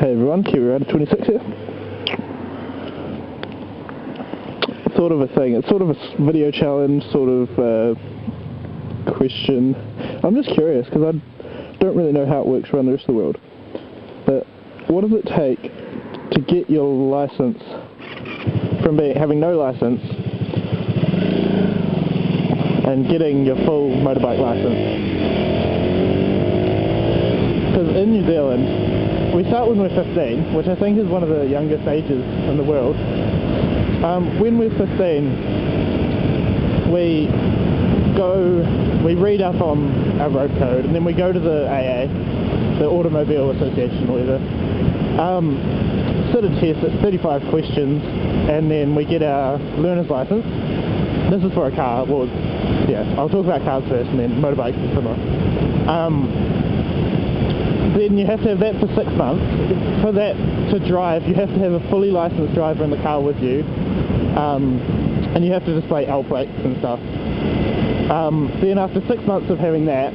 Hey everyone, Kiwi Rider 26 here. Sort of a thing, it's sort of a video challenge, sort of question. I'm just curious because I don't really know how it works around the rest of the world. But what does it take to get your license from having no license and getting your full motorbike license? Because in New Zealand, we start when we're 15, which I think is one of the youngest ages in the world. When we're 15, we read up on our road code, and then we go to the AA, the Automobile Association or whatever, sit a test, it's 35 questions, and then we get our learner's license. This is for a car. Well, yeah, I'll talk about cars first, and then motorbikes is similar. Then you have to have that for 6 months. For that to drive, you have to have a fully licensed driver in the car with you, and you have to display L plates and stuff. Then after 6 months of having that,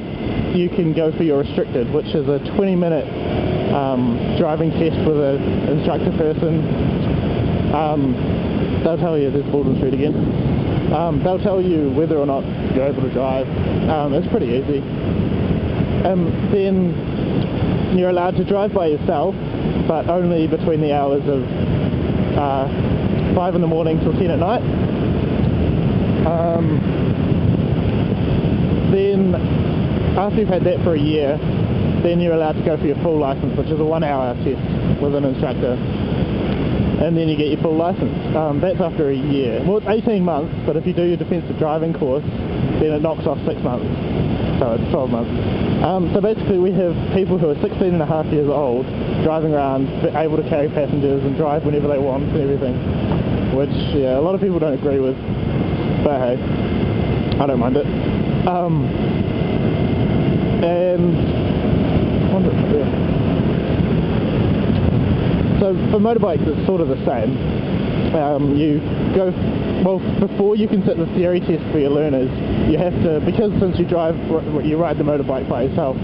you can go for your restricted, which is a 20-minute driving test with an instructor person. They'll tell you, there's Baldwin Street again. They'll tell you whether or not you're able to drive. It's pretty easy. Then you're allowed to drive by yourself, but only between the hours of 5 in the morning till 10 at night. Then after you've had that for a year, then you're allowed to go for your full license, which is a 1-hour test with an instructor, and then you get your full license. That's after a year. Well, it's 18 months, but if you do your defensive driving course, then it knocks off 6 months, so it's 12 months. So basically we have people who are 16 and a half years old driving around, able to carry passengers and drive whenever they want and everything, which, yeah, a lot of people don't agree with, but hey, I don't mind it. So for motorbikes it's sort of the same. You go, well, before you can sit the theory test for your learners, you have to, because since you ride the motorbike by yourself,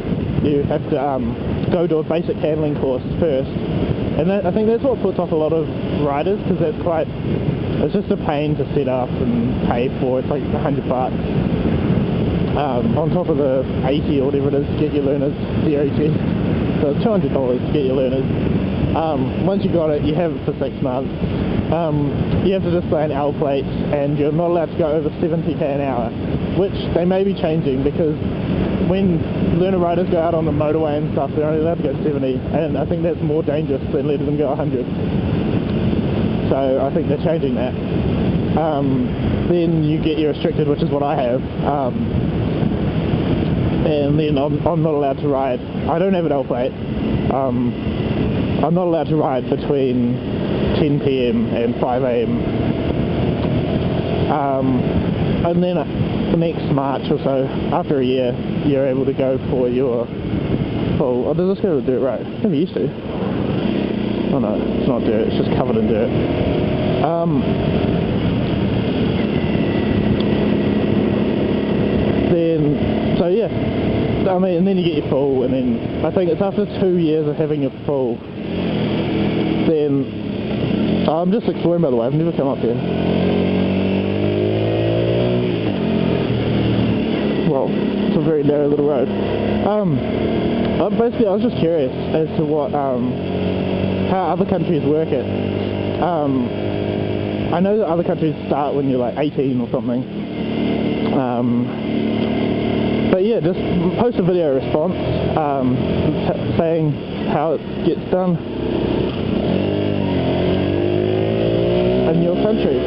you have to go to a basic handling course first, and I think that's what puts off a lot of riders, because it's just a pain to set up and pay for. It's like $100 on top of the 80 or whatever it is to get your learners theory test, so it's $200 to get your learners. Once you got it, you have it for 6 months. You have to display an L plate, and you're not allowed to go over 70k an hour, which they may be changing, because when learner riders go out on the motorway and stuff, they're only allowed to go 70, and I think that's more dangerous than letting them go 100. So I think they're changing that. Then you get your restricted, which is what I have, and then I'm not allowed to ride. I don't have an L plate. I'm not allowed to ride between 10 PM and 5 AM. And then next March or so, after a year, you're able to go for your full... Oh, does this go to the dirt road? Never used to. Oh no, it's not dirt, it's just covered in dirt. So yeah, I mean, and then you get your full, and then I think it's after 2 years of having your full, then, I'm just exploring by the way, I've never come up here. Well, it's a very narrow little road. Basically I was just curious as to what, how other countries work it. I know that other countries start when you're like 18 or something. But yeah, just post a video response saying how it gets done in your country.